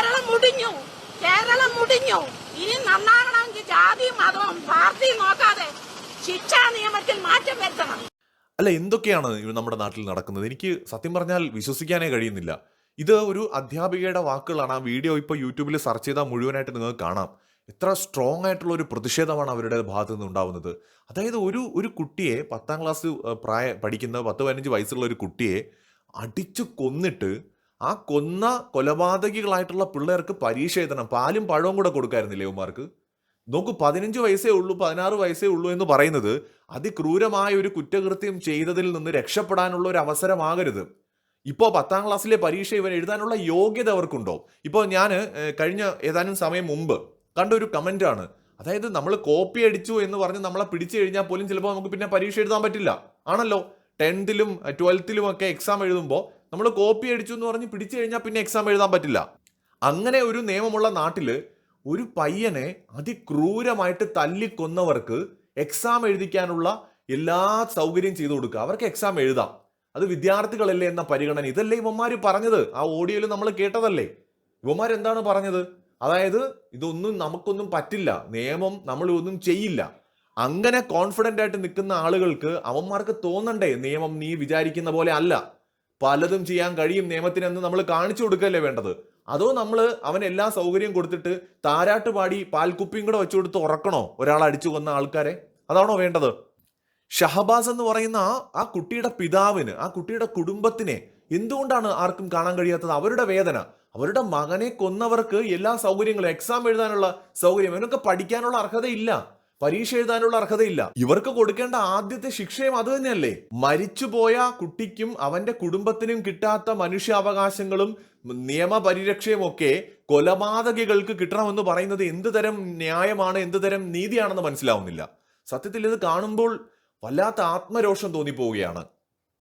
കേരളം മുടിഞ്ഞു, കേരളം മുടിഞ്ഞു. ഇനി നന്നാകണമെങ്കിൽ ജാതിയും മതവും പാർട്ടിയും നോക്കാതെ ശിക്ഷാ നിയമത്തിൽ മാറ്റം വരുത്തണം. അല്ല, എന്തൊക്കെയാണ് നമ്മുടെ നാട്ടിൽ നടക്കുന്നത്? എനിക്ക് സത്യം പറഞ്ഞാൽ വിശ്വസിക്കാനേ കഴിയുന്നില്ല. ഇത് ഒരു അധ്യാപികയുടെ വാക്കുകളാണ്. ആ വീഡിയോ ഇപ്പോൾ യൂട്യൂബിൽ സെർച്ച് ചെയ്താൽ മുഴുവനായിട്ട് നിങ്ങൾക്ക് കാണാം. എത്ര സ്ട്രോങ് ആയിട്ടുള്ള ഒരു പ്രതിഷേധമാണ് അവരുടെ ഭാഗത്തു നിന്ന് ഉണ്ടാവുന്നത്. അതായത് ഒരു കുട്ടിയെ 10ാം ക്ലാസ് പഠിക്കുന്ന 10-15 വയസ്സുള്ള ഒരു കുട്ടിയെ അടിച്ചു കൊന്നിട്ട് ആ കൊന്ന കൊലപാതകികളായിട്ടുള്ള പിള്ളേർക്ക് പരീക്ഷ എഴുതണം. പാലും പഴവും കൂടെ കൊടുക്കായിരുന്നില്ലേ ഇവന്മാർക്ക്? നോക്കൂ, 15 വയസ്സേ ഉള്ളൂ, 16 വയസ്സേ ഉള്ളൂ എന്ന് പറയുന്നത് അതിക്രൂരമായ ഒരു കുറ്റകൃത്യം ചെയ്തതിൽ നിന്ന് രക്ഷപ്പെടാനുള്ള ഒരു അവസരമാകരുത്. ഇപ്പോൾ 10ാം ക്ലാസ്സിലെ പരീക്ഷ ഇവൻ എഴുതാനുള്ള യോഗ്യത അവർക്കുണ്ടോ? ഇപ്പോൾ ഞാൻ കഴിഞ്ഞ ഏതാനും സമയം മുമ്പ് കണ്ട ഒരു കമൻ്റാണ്. അതായത് നമ്മൾ കോപ്പി അടിച്ചു എന്ന് പറഞ്ഞ് നമ്മളെ പിടിച്ചു കഴിഞ്ഞാൽ പോലും ചിലപ്പോൾ നമുക്ക് പിന്നെ പരീക്ഷ എഴുതാൻ പറ്റില്ല. ആണല്ലോ, 10th-ലും 12th-ലും ഒക്കെ എക്സാം എഴുതുമ്പോൾ നമ്മൾ കോപ്പി അടിച്ചു എന്ന് പറഞ്ഞ് പിടിച്ചു കഴിഞ്ഞാൽ പിന്നെ എക്സാം എഴുതാൻ പറ്റില്ല. അങ്ങനെ ഒരു നിയമമുള്ള നാട്ടിൽ ഒരു പയ്യനെ അതിക്രൂരമായിട്ട് തല്ലിക്കൊന്നവർക്ക് എക്സാം എഴുതിക്കാനുള്ള എല്ലാ സൗകര്യം ചെയ്തു കൊടുക്കുക. അവർക്ക് എക്സാം എഴുതാം. അത് വിദ്യാർത്ഥികളല്ലേ എന്ന പരിഗണന. ഇതല്ലേ ഇവന്മാര് പറഞ്ഞത്? ആ ഓഡിയോയിൽ നമ്മൾ കേട്ടതല്ലേ? ഇവന്മാരെന്താണ് പറഞ്ഞത്? അതായത് ഇതൊന്നും നമുക്കൊന്നും പറ്റില്ല, നിയമം നമ്മൾ ഒന്നും ചെയ്യില്ല. അങ്ങനെ കോൺഫിഡന്റ് ആയിട്ട് നിൽക്കുന്ന ആളുകൾക്ക് അവന്മാർക്ക് തോന്നണ്ടേ നിയമം നീ വിചാരിക്കുന്ന പോലെ അല്ല, പലതും ചെയ്യാൻ കഴിയും നിയമത്തിനെന്ന് നമ്മൾ കാണിച്ചു കൊടുക്കല്ലേ വേണ്ടത്? അതോ നമ്മൾ അവൻ എല്ലാ സൗകര്യം കൊടുത്തിട്ട് താരാട്ട് പാടി പാൽക്കുപ്പിയും കൂടെ വെച്ചു കൊടുത്ത് ഉറക്കണോ ഒരാൾ അടിച്ചു കൊന്ന ആൾക്കാരെ? അതാണോ വേണ്ടത്? ഷഹബാസ് എന്ന് പറയുന്ന ആ കുട്ടിയുടെ പിതാവിന്, ആ കുട്ടിയുടെ കുടുംബത്തിനെ എന്തുകൊണ്ടാണ് ആർക്കും കാണാൻ കഴിയാത്തത്? അവരുടെ വേദന, അവരുടെ മകനെ കൊന്നവർക്ക് എല്ലാ സൗകര്യങ്ങളും, എക്സാം എഴുതാനുള്ള സൗകര്യം, ഇവനൊക്കെ പഠിക്കാനുള്ള അർഹതയില്ല, പരീക്ഷ എഴുതാനുള്ള അർഹതയും ഇവർക്ക് കൊടുക്കേണ്ട ആദ്യത്തെ ശിക്ഷയും അത് തന്നെയല്ലേ? മരിച്ചുപോയ കുട്ടിക്കും അവന്റെ കുടുംബത്തിനും കിട്ടാത്ത മനുഷ്യാവകാശങ്ങളും നിയമപരിരക്ഷയും ഒക്കെ കൊലപാതകികൾക്ക് കിട്ടണമെന്ന് പറയുന്നത് എന്ത് തരം ന്യായമാണ്, എന്ത് തരം നീതിയാണെന്ന് മനസ്സിലാവുന്നില്ല. സത്യത്തിൽ ഇത് കാണുമ്പോൾ വല്ലാത്ത ആത്മരോഷം തോന്നിപ്പോവുകയാണ്.